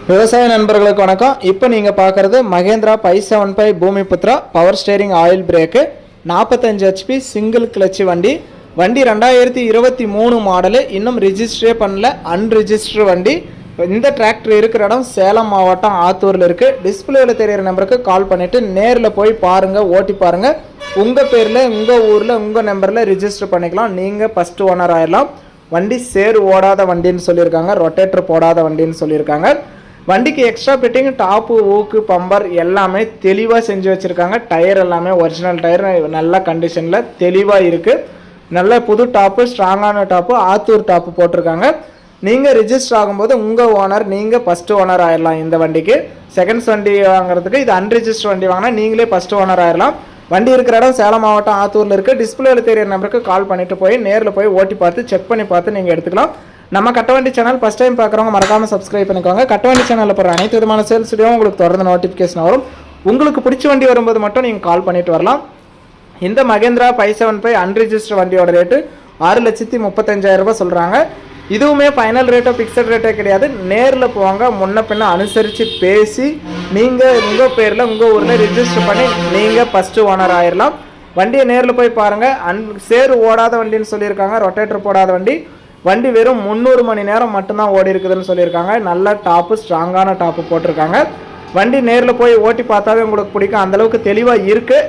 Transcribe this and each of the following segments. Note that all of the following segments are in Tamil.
விவசாய நண்பர்களுக்கு வணக்கம். இப்போ நீங்கள் பார்க்குறது Mahindra 575 Bhoomiputra power steering oil brake 45 HP single clutch வண்டி. வண்டி 2023 மாடலு, இன்னும் ரிஜிஸ்டரே பண்ணல, அன்ரிஜிஸ்டர் வண்டி. இந்த டிராக்டர் இருக்கிற இடம் சேலம் மாவட்டம் ஆத்தூரில் இருக்குது. டிஸ்பிளேயில் தெரிகிற நம்பருக்கு கால் பண்ணிவிட்டு நேரில் போய் பாருங்கள், ஓட்டி பாருங்கள். உங்கள் பேரில், உங்கள் ஊரில், உங்கள் நம்பரில் ரிஜிஸ்டர் பண்ணிக்கலாம். நீங்கள் ஃபஸ்ட்டு ஓனர் ஆயிடலாம். வண்டி சேர் ஓடாத வண்டின்னு சொல்லியிருக்காங்க, ரொட்டேட்டர் போடாத வண்டின்னு சொல்லியிருக்காங்க. வண்டிக்கு எக்ஸ்ட்ரா ஃபிட்டிங், டாப்பு, ஊக்கு, பம்பர் எல்லாமே தெளிவாக செஞ்சு வச்சுருக்காங்க. டயர் எல்லாமே ஒரிஜினல் டயர், நல்ல கண்டிஷனில் தெளிவாக இருக்குது. நல்ல புது டாப்பு, ஸ்ட்ராங்கான டாப்பு, ஆத்தூர் டாப்பு போட்டிருக்காங்க. நீங்கள் ரிஜிஸ்டர் ஆகும்போது உங்கள் ஓனர், நீங்கள் ஃபஸ்ட்டு ஓனர் ஆயிடலாம். இந்த வண்டிக்கு செகண்ட்ஸ் வண்டி வாங்குறதுக்கு இது அன்ரிஜிஸ்டர் வண்டி வாங்கினா நீங்களே ஃபஸ்ட்டு ஓனர் ஆயிடலாம். வண்டி இருக்கிற இடம் சேலம் மாவட்டம் ஆத்தூரில் இருக்குது. டிஸ்பிளேயில் தெரியிற நம்பருக்கு கால் பண்ணிவிட்டு போய் நேரில் போய் ஓட்டி பார்த்து செக் பண்ணி பார்த்து நீங்கள் எடுத்துக்கலாம். நம்ம கட்டவண்டி சேனல் ஃபஸ்ட் டைம் பார்க்குறவங்க மறக்காமல் சப்ஸ்கிரைப் பண்ணிக்கோங்க. கட்டவண்டி சேனலில் போகிற அனைத்து விதமான சேல்ஸ் வீடியோ உங்களுக்கு தொடர்ந்து நோட்டிஃபிகேஷன் வரும். உங்களுக்கு பிடிச்ச வண்டி வரும்போது மட்டும் நீங்கள் கால் பண்ணிட்டு வரலாம். இந்த மகேந்திரா 575 அன்ரிஜிஸ்டர் வண்டியோட ரேட்டு 6,35,000 ரூபாய் சொல்கிறாங்க. இதுவுமே ஃபைனல் ரேட்டோ ஃபிக்ஸட் ரேட்டே கிடையாது. நேரில் போவாங்க, முன்ன பின்ன அனுசரித்து பேசி நீங்கள் உங்கள் பேரில், உங்கள் ஊரில் ரிஜிஸ்டர் பண்ணி நீங்கள் ஃபஸ்ட்டு ஓனர் ஆயிடலாம். வண்டியை நேரில் போய் பாருங்கள். சேரு ஓடாத வண்டின்னு சொல்லியிருக்காங்க, ரொட்டேட்டர் போடாத வண்டி. வண்டி வெறும் 300 மணி நேரம் மட்டும்தான் ஓடி இருக்குதுன்னு சொல்லியிருக்காங்க. நல்ல டாப்பு, ஸ்ட்ராங்கான டாப்பு போட்டிருக்காங்க. வண்டி நேரில் போய் ஓட்டி பார்த்தாவே உங்களுக்கு பிடிக்கும், அந்தளவுக்கு தெளிவாக இருக்குது.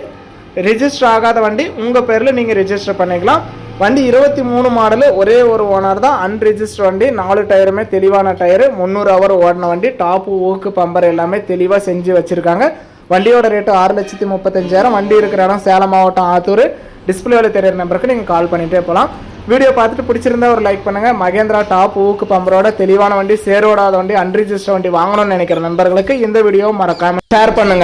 ரிஜிஸ்டர் ஆகாத வண்டி, உங்கள் பேரில் நீங்கள் ரிஜிஸ்டர் பண்ணிக்கலாம். வண்டி 23 மாடலு, ஒரே ஒரு ஓனர் தான், அன்ரிஜிஸ்டர் வண்டி. 4 டயருமே தெளிவான டயரு, 300 ஹவர் ஓடின வண்டி. டாப்பு, ஊக்கு, பம்பர் எல்லாமே தெளிவாக செஞ்சு வச்சுருக்காங்க. வண்டியோட ரேட்டு 6,35,000. வண்டி இருக்கிற இடம் சேலம் மாவட்டம் ஆத்தூர். டிஸ்பிளேவில் தெரியிற நம்பருக்கு நீங்கள் கால் பண்ணிகிட்டே போகலாம். வீடியோ பார்த்துட்டு பிடிச்சிருந்தா ஒரு லைக் பண்ணுங்கள். மகேந்திரா டாப், ஊக்கு, பம்பரோட தெளிவான வண்டி, சேரோடாத வண்டி, அன்ரிஜிஸ்டர் வண்டி வாங்கணும்னு நினைக்கிற நண்பர்களுக்கு இந்த வீடியோ மறக்காமல் ஷேர் பண்ணுங்கள்.